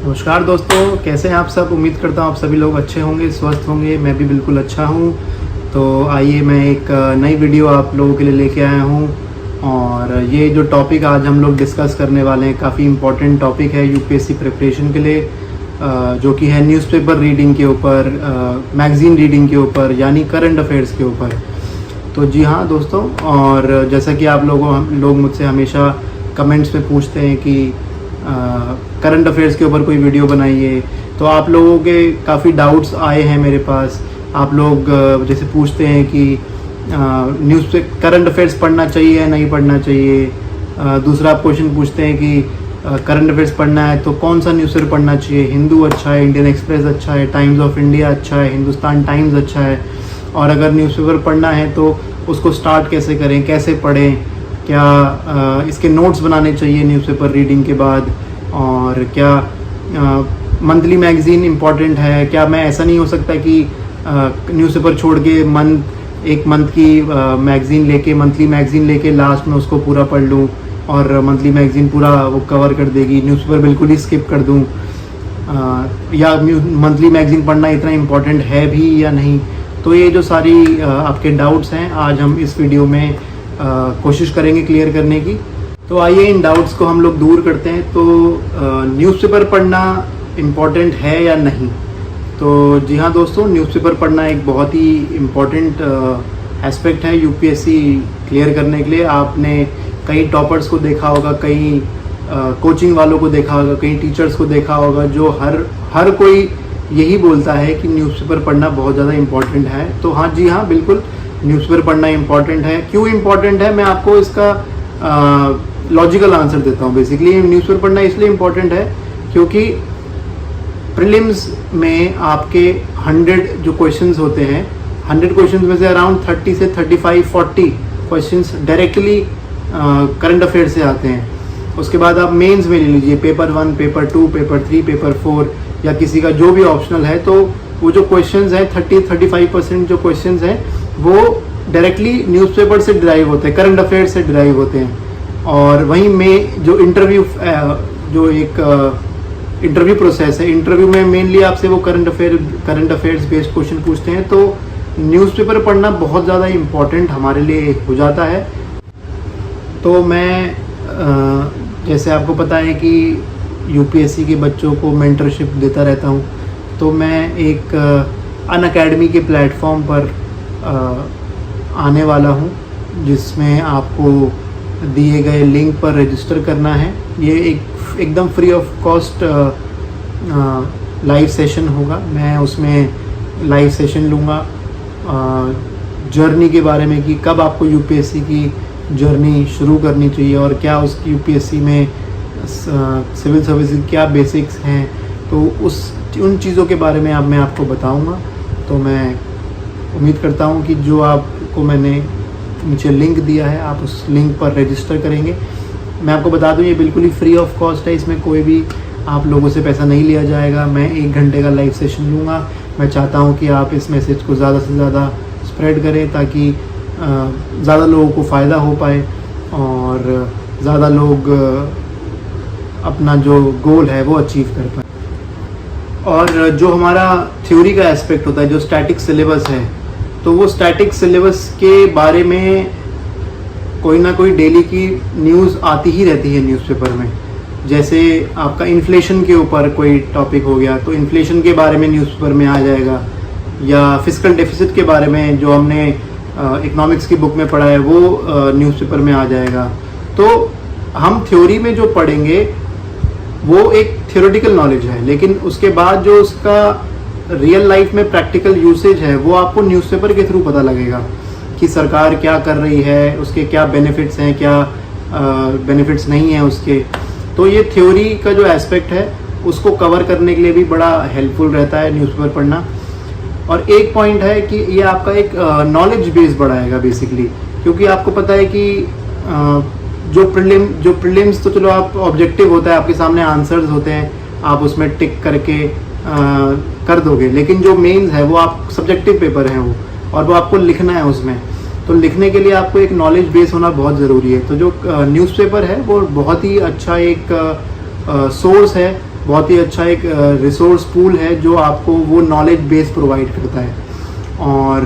नमस्कार दोस्तों, कैसे हैं आप सब। उम्मीद करता हूँ आप सभी लोग अच्छे होंगे, स्वस्थ होंगे। मैं भी बिल्कुल अच्छा हूँ। तो आइए मैं एक नई वीडियो आप लोगों के लिए लेके आया हूँ। और ये जो टॉपिक आज हम लोग डिस्कस करने वाले हैं काफ़ी इम्पोर्टेंट टॉपिक है यूपीएससी प्रिपरेशन के लिए, जो कि है न्यूज़पेपर रीडिंग के ऊपर, मैगज़ीन रीडिंग के ऊपर, यानी करंट अफेयर्स के ऊपर। तो जी हाँ दोस्तों, और जैसा कि आप लोग मुझसे हमेशा कमेंट्स में पूछते हैं कि करंट अफेयर्स के ऊपर कोई वीडियो बनाइए, तो आप लोगों के काफ़ी डाउट्स आए हैं मेरे पास। आप लोग जैसे पूछते हैं कि न्यूज़ पे करंट अफेयर्स पढ़ना चाहिए या नहीं पढ़ना चाहिए। दूसरा आप क्वेश्चन पूछते हैं कि करंट अफेयर्स पढ़ना है तो कौन सा न्यूज़पेपर पढ़ना चाहिए, हिंदू अच्छा है, इंडियन एक्सप्रेस अच्छा है, टाइम्स ऑफ इंडिया अच्छा है, हिंदुस्तान टाइम्स अच्छा है। और अगर न्यूज़पेपर पढ़ना है तो उसको स्टार्ट कैसे करें, कैसे पढ़ें, क्या इसके नोट्स बनाने चाहिए न्यूज़पेपर रीडिंग के बाद, और क्या मंथली मैगज़ीन इम्पॉर्टेंट है, क्या मैं ऐसा नहीं हो सकता कि न्यूज़पेपर छोड़ के एक मंथ की मैगज़ीन लेके, मंथली मैगज़ीन लेके लास्ट में उसको पूरा पढ़ लूँ और मंथली मैगज़ीन पूरा वो कवर कर देगी, न्यूज़पेपर बिल्कुल ही स्किप कर दूँ। या मंथली मैगज़ीन पढ़ना इतना इम्पॉर्टेंट है भी या नहीं। तो ये जो सारी आपके डाउट्स हैं आज हम इस वीडियो में कोशिश करेंगे क्लियर करने की। तो आइए इन डाउट्स को हम लोग दूर करते हैं। तो न्यूज़पेपर पढ़ना इम्पॉर्टेंट है या नहीं। तो जी हाँ दोस्तों, न्यूज़पेपर पढ़ना एक बहुत ही इम्पॉर्टेंट एस्पेक्ट है यूपीएससी क्लियर करने के लिए। आपने कई टॉपर्स को देखा होगा, कई कोचिंग वालों को देखा होगा, कई टीचर्स को देखा होगा, जो हर कोई यही बोलता है कि न्यूज़पेपर पढ़ना बहुत ज़्यादा इम्पॉर्टेंट है। तो हाँ जी हाँ, बिल्कुल न्यूज़पेपर पढ़ना इम्पॉर्टेंट है। क्यों इम्पॉर्टेंट है, मैं आपको इसका लॉजिकल आंसर देता हूँ। बेसिकली न्यूज़पेपर पढ़ना इसलिए इम्पॉर्टेंट है क्योंकि प्रीलिम्स में आपके 100 जो क्वेश्चंस होते हैं, 100 क्वेश्चंस में से अराउंड 30 से 35-40 क्वेश्चंस डायरेक्टली करंट अफेयर से आते हैं। उसके बाद आप मेंस में ले लीजिए, पेपर 1, पेपर 2, पेपर 3, पेपर 4, या किसी का जो भी ऑप्शनल है, तो वो जो क्वेश्चंस हैं 30-35% जो क्वेश्चंस हैं वो डायरेक्टली न्यूज़पेपर से डिराइव होते हैं, करंट अफेयर से डिराइव होते हैं। और वहीं में जो इंटरव्यू प्रोसेस है, इंटरव्यू में मेनली आपसे वो करंट अफेयर्स बेस्ड क्वेश्चन पूछते हैं। तो न्यूज़पेपर पढ़ना बहुत ज़्यादा इम्पॉर्टेंट हमारे लिए हो जाता है। तो मैं जैसे आपको पता है कि यूपीएससी के बच्चों को मेंटरशिप देता रहता हूँ, तो मैं एक अनअकैडमी के प्लेटफॉर्म पर आने वाला हूँ, जिसमें आपको दिए गए लिंक पर रजिस्टर करना है। ये एकदम free of cost live session होगा। मैं उसमें लाइव सेशन लूँगा जर्नी के बारे में कि कब आपको यूपीएससी की जर्नी शुरू करनी चाहिए और क्या उसकी यूपीएससी में सिविल सर्विसेज क्या बेसिक्स हैं, तो उन चीज़ों के बारे में अब मैं आपको बताऊंगा। तो मैं उम्मीद करता हूं कि जो आपको मैंने नीचे लिंक दिया है, आप उस लिंक पर रजिस्टर करेंगे। मैं आपको बता दूं, ये बिल्कुल ही फ्री ऑफ कॉस्ट है, इसमें कोई भी आप लोगों से पैसा नहीं लिया जाएगा। मैं 1 घंटे का लाइव सेशन लूँगा। मैं चाहता हूँ कि आप इस मैसेज को ज़्यादा से ज़्यादा स्प्रेड करें ताकि ज़्यादा लोगों को फ़ायदा हो पाए और ज़्यादा लोग अपना जो गोल है वो अचीव कर पाए। और जो हमारा थ्योरी का एस्पेक्ट होता है, जो स्टैटिक सिलेबस है, तो वो स्टैटिक सिलेबस के बारे में कोई ना कोई डेली की न्यूज़ आती ही रहती है न्यूज़पेपर में। जैसे आपका इन्फ्लेशन के ऊपर कोई टॉपिक हो गया तो इन्फ्लेशन के बारे में न्यूज़पेपर में आ जाएगा, या फिस्कल डेफिसिट के बारे में जो हमने इकोनॉमिक्स की बुक में पढ़ा है वो न्यूज़पेपर में आ जाएगा। तो हम थ्योरी में जो पढ़ेंगे वो एक थ्योरेटिकल नॉलेज है, लेकिन उसके बाद जो उसका रियल लाइफ में प्रैक्टिकल यूसेज है वो आपको न्यूज़पेपर के थ्रू पता लगेगा कि सरकार क्या कर रही है, उसके क्या बेनिफिट्स हैं, क्या बेनिफिट्स नहीं हैं उसके। तो ये थ्योरी का जो एस्पेक्ट है उसको कवर करने के लिए भी बड़ा हेल्पफुल रहता है न्यूज़पेपर पढ़ना। और एक पॉइंट है कि ये आपका एक नॉलेज बेस बढ़ाएगा बेसिकली, क्योंकि आपको पता है कि जो प्रीलिम्स तो चलो आप ऑब्जेक्टिव होता है, आपके सामने आंसर्स होते हैं, आप उसमें टिक करके कर दोगे, लेकिन जो मेंस है वो आप सब्जेक्टिव पेपर है वो, और वो आपको लिखना है उसमें। तो लिखने के लिए आपको एक नॉलेज बेस होना बहुत ज़रूरी है। तो जो न्यूज़पेपर है वो बहुत ही अच्छा एक सोर्स है बहुत ही अच्छा एक रिसोर्स पूल है जो आपको वो नॉलेज बेस प्रोवाइड करता है। और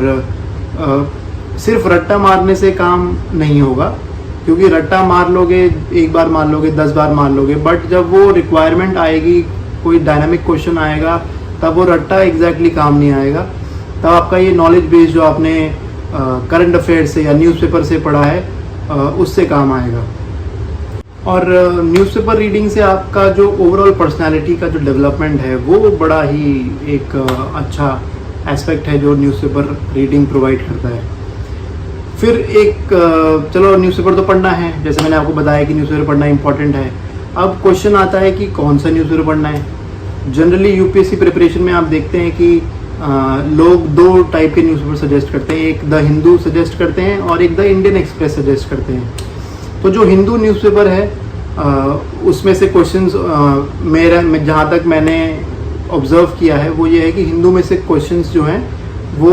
सिर्फ रट्टा मारने से काम नहीं होगा, क्योंकि रट्टा मार लोगे, एक बार मार लोगे, 10 बार मार लोगे, बट जब वो रिक्वायरमेंट आएगी, कोई डायनामिक क्वेश्चन आएगा, तब वो रट्टा एग्जैक्टली काम नहीं आएगा। तब आपका ये नॉलेज बेस जो आपने करंट अफेयर से या न्यूज़पेपर से पढ़ा है उससे काम आएगा। और न्यूज़पेपर रीडिंग से आपका जो ओवरऑल पर्सनालिटी का जो डेवलपमेंट है वो बड़ा ही एक अच्छा एस्पेक्ट है जो न्यूज़पेपर रीडिंग प्रोवाइड करता है। फिर एक चलो न्यूज़पेपर तो पढ़ना है, जैसे मैंने आपको बताया कि न्यूज़पेपर पढ़ना इंपॉर्टेंट है। अब क्वेश्चन आता है कि कौन सा न्यूज़पेपर पढ़ना है। जनरली यूपीएससी प्रिपरेशन में आप देखते हैं कि लोग 2 टाइप के न्यूज़पेपर सजेस्ट करते हैं, एक द हिंदू सजेस्ट करते हैं और एक द इंडियन एक्सप्रेस सजेस्ट करते हैं। तो जो हिंदू न्यूज़पेपर है उसमें से क्वेश्चंस जहाँ तक मैंने ऑब्जर्व किया है वो ये है कि हिंदू में से क्वेश्चंस जो हैं वो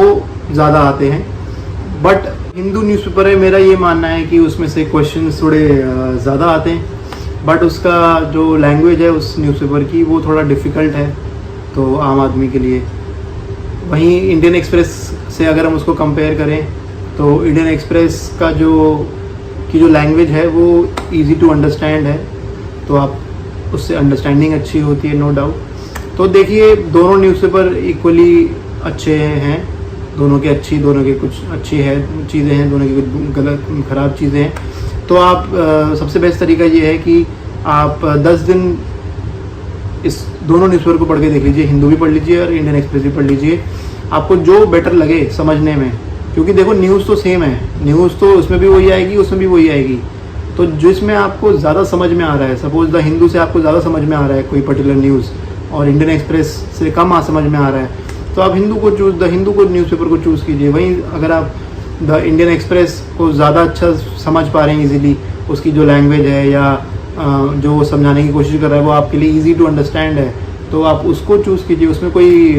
ज़्यादा आते हैं। बट हिंदू न्यूज़पेपर है, मेरा ये मानना है कि उसमें से क्वेश्चंस थोड़े ज़्यादा आते हैं, बट उसका जो लैंग्वेज है उस न्यूज़पेपर की वो थोड़ा डिफ़िकल्ट है तो आम आदमी के लिए। वहीं इंडियन एक्सप्रेस से अगर हम उसको कंपेयर करें तो इंडियन एक्सप्रेस का जो लैंग्वेज है वो इजी टू अंडरस्टैंड है, तो आप उससे अंडरस्टैंडिंग अच्छी होती है, नो डाउट। तो देखिए दोनों न्यूज़पेपर इक्वली अच्छे हैं, दोनों के कुछ अच्छी है चीज़ें हैं, दोनों की कुछ गलत ख़राब चीज़ें हैं। तो आप सबसे बेस्ट तरीका ये है कि आप 10 दिन इस दोनों न्यूज़पेपर को पढ़ के देख लीजिए, हिंदू भी पढ़ लीजिए और इंडियन एक्सप्रेस भी पढ़ लीजिए, आपको जो बेटर लगे समझने में। क्योंकि देखो न्यूज़ तो सेम है, न्यूज़ तो उसमें भी वही आएगी, उसमें भी वही आएगी। तो जिसमें आपको ज़्यादा समझ में आ रहा है, सपोज द हिंदू से आपको ज़्यादा समझ में आ रहा है कोई पर्टिकुलर न्यूज़ और इंडियन एक्सप्रेस से कम समझ में आ रहा है, तो आप द हिंदू को न्यूज़पेपर को चूज़ कीजिए। वहीं अगर आप द इंडियन एक्सप्रेस को ज़्यादा अच्छा समझ पा रहे हैं ईजिली, उसकी जो लैंग्वेज है या जो समझाने की कोशिश कर रहा है वो आपके लिए ईजी टू अंडरस्टैंड है, तो आप उसको चूज़ कीजिए, उसमें कोई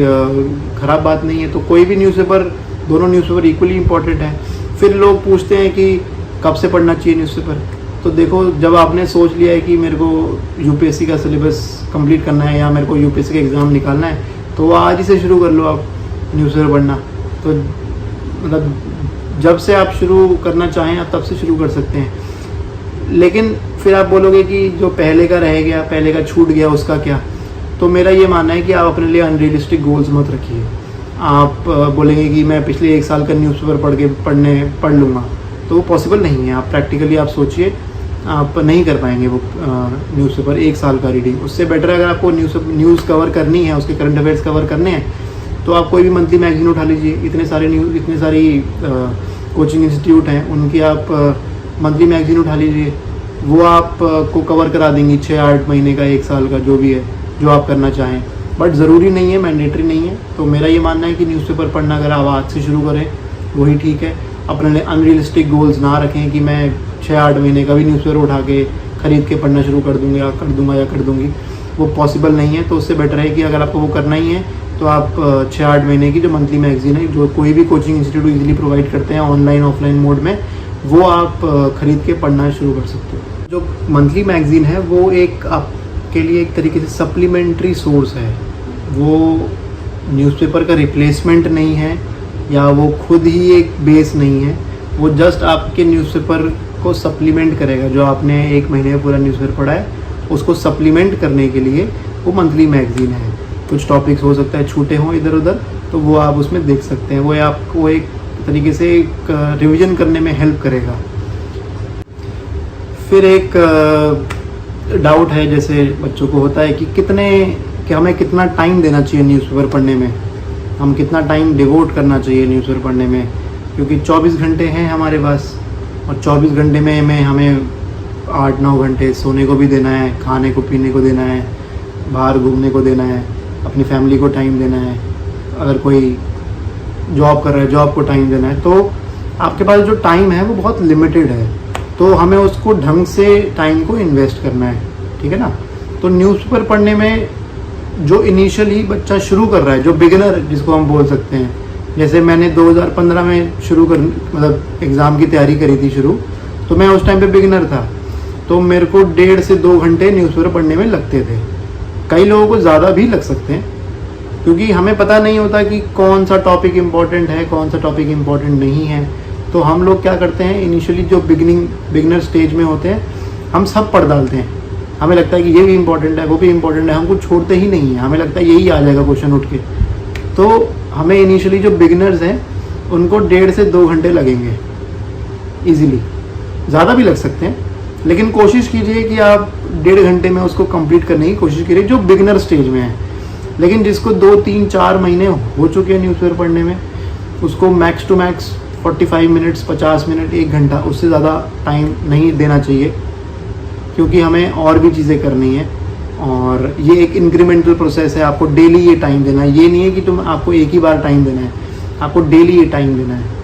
ख़राब बात नहीं है। तो कोई भी न्यूज़पेपर, दोनों न्यूज़पेपर इक्वली इम्पॉर्टेंट है। फिर लोग पूछते हैं कि कब से पढ़ना चाहिए न्यूज़पेपर। तो देखो, जब आपने सोच लिया है कि मेरे को यूपीएससी का सिलेबस कंप्लीट करना है या मेरे को यूपीएससी का एग्ज़ाम निकालना है, तो आज ही से शुरू कर लो आप न्यूज़पेपर पढ़ना। तो मतलब जब से आप शुरू करना चाहें आप तब से शुरू कर सकते हैं। लेकिन फिर आप बोलोगे कि जो पहले का रह गया, पहले का छूट गया, उसका क्या? तो मेरा ये मानना है कि आप अपने लिए अनरियलिस्टिक गोल्स मत रखिए। आप बोलेंगे कि मैं पिछले 1 साल का न्यूज़पेपर पढ़ लूँगा, तो वो पॉसिबल नहीं है। आप प्रैक्टिकली आप सोचिए, आप नहीं कर पाएंगे वो न्यूज़पेपर 1 साल का रीडिंग। उससे बेटर है अगर आपको न्यूज़ कवर करनी है, उसके करंट अफेयर्स कवर करने हैं, तो आप कोई भी मंथली मैगजीन उठा लीजिए। इतने सारी कोचिंग इंस्टीट्यूट हैं, उनकी आप मंथली मैगजीन उठा लीजिए, वो आप को कवर करा देंगी 6-8 महीने का, 1 साल का, जो भी है, जो आप करना चाहें। बट ज़रूरी नहीं है, मैंडेटरी नहीं है। तो मेरा ये मानना है कि न्यूज़पेपर पढ़ना अगर आप आज से शुरू करें वही ठीक है। अपने लिए अनरियलिस्टिक गोल्स ना रखें कि मैं 6-8 महीने का भी न्यूज़पेपर उठा के ख़रीद के पढ़ना शुरू कर दूँगी, वो पॉसिबल नहीं है। तो उससे बेटर है कि अगर आपको वो करना ही है तो आप 6-8 महीने की जो मंथली मैगजीन है, जो कोई भी कोचिंग इंस्टीट्यूट इजीली प्रोवाइड करते हैं ऑनलाइन ऑफलाइन मोड में, वो आप ख़रीद के पढ़ना शुरू कर सकते हो। जो मंथली मैगजीन है वो एक आपके लिए एक तरीके से सप्लीमेंट्री सोर्स है, वो न्यूज़पेपर का रिप्लेसमेंट नहीं है या वो खुद ही एक बेस नहीं है। वो जस्ट आपके न्यूज़पेपर को सप्लीमेंट करेगा। जो आपने 1 महीने में पूरा न्यूज़पेपर पढ़ा है, उसको सप्लीमेंट करने के लिए वो मंथली मैगजीन है। कुछ टॉपिक्स हो सकता है छूटे हों इधर उधर, तो वो आप उसमें देख सकते हैं। वो आपको एक तरीके से एक रिवीजन करने में हेल्प करेगा। फिर एक डाउट है, जैसे बच्चों को होता है कि हमें कितना टाइम देना चाहिए न्यूज़पेपर पढ़ने में, हम कितना टाइम डिवोट करना चाहिए न्यूज़पेपर पढ़ने में, क्योंकि 24 घंटे हैं हमारे पास और 24 घंटे में हमें 8-9 घंटे सोने को भी देना है, खाने को पीने को देना है, बाहर घूमने को देना है, अपनी फैमिली को टाइम देना है, अगर कोई जॉब कर रहा है जॉब को टाइम देना है। तो आपके पास जो टाइम है वो बहुत लिमिटेड है, तो हमें उसको ढंग से टाइम को इन्वेस्ट करना है, ठीक है ना। तो न्यूज़पेपर पढ़ने में जो इनिशियली बच्चा शुरू कर रहा है, जो बिगिनर जिसको हम बोल सकते हैं, जैसे मैंने 2015 में मतलब एग्ज़ाम की तैयारी करी थी शुरू, तो मैं उस टाइम पे बिगिनर था, तो मेरे को 1.5 से 2 घंटे न्यूज़पेपर पढ़ने में लगते थे। कई लोगों को ज़्यादा भी लग सकते हैं, क्योंकि हमें पता नहीं होता कि कौन सा टॉपिक इम्पोर्टेंट है, कौन सा टॉपिक इम्पोर्टेंट नहीं है। तो हम लोग क्या करते हैं, इनिशियली जो बिगिनर स्टेज में होते हैं, हम सब पढ़ डालते हैं। हमें लगता है कि ये भी इम्पोर्टेंट है, वो भी इम्पोर्टेंट है, हम कुछ छोड़ते ही नहीं है। हमें लगता है यही आ जाएगा क्वेश्चन उठ के। तो हमें इनिशियली जो बिगिनर्स हैं उनको 1.5 से 2 घंटे लगेंगे ईजिली, ज़्यादा भी लग सकते हैं, लेकिन कोशिश कीजिए कि आप 1.5 घंटे में उसको कंप्लीट करने की कोशिश करिए जो बिगिनर स्टेज में है। लेकिन जिसको 2, 3, 4 महीने हो चुके हैं न्यूज़पेपर पढ़ने में, उसको max to max 45 minutes, 50 minute, 1 घंटा, उससे ज़्यादा टाइम नहीं देना चाहिए, क्योंकि हमें और भी चीज़ें करनी है। और ये एक इंक्रीमेंटल प्रोसेस है, आपको डेली ये टाइम देना है। ये नहीं है कि आपको एक ही बार टाइम देना है, आपको डेली ये टाइम देना है।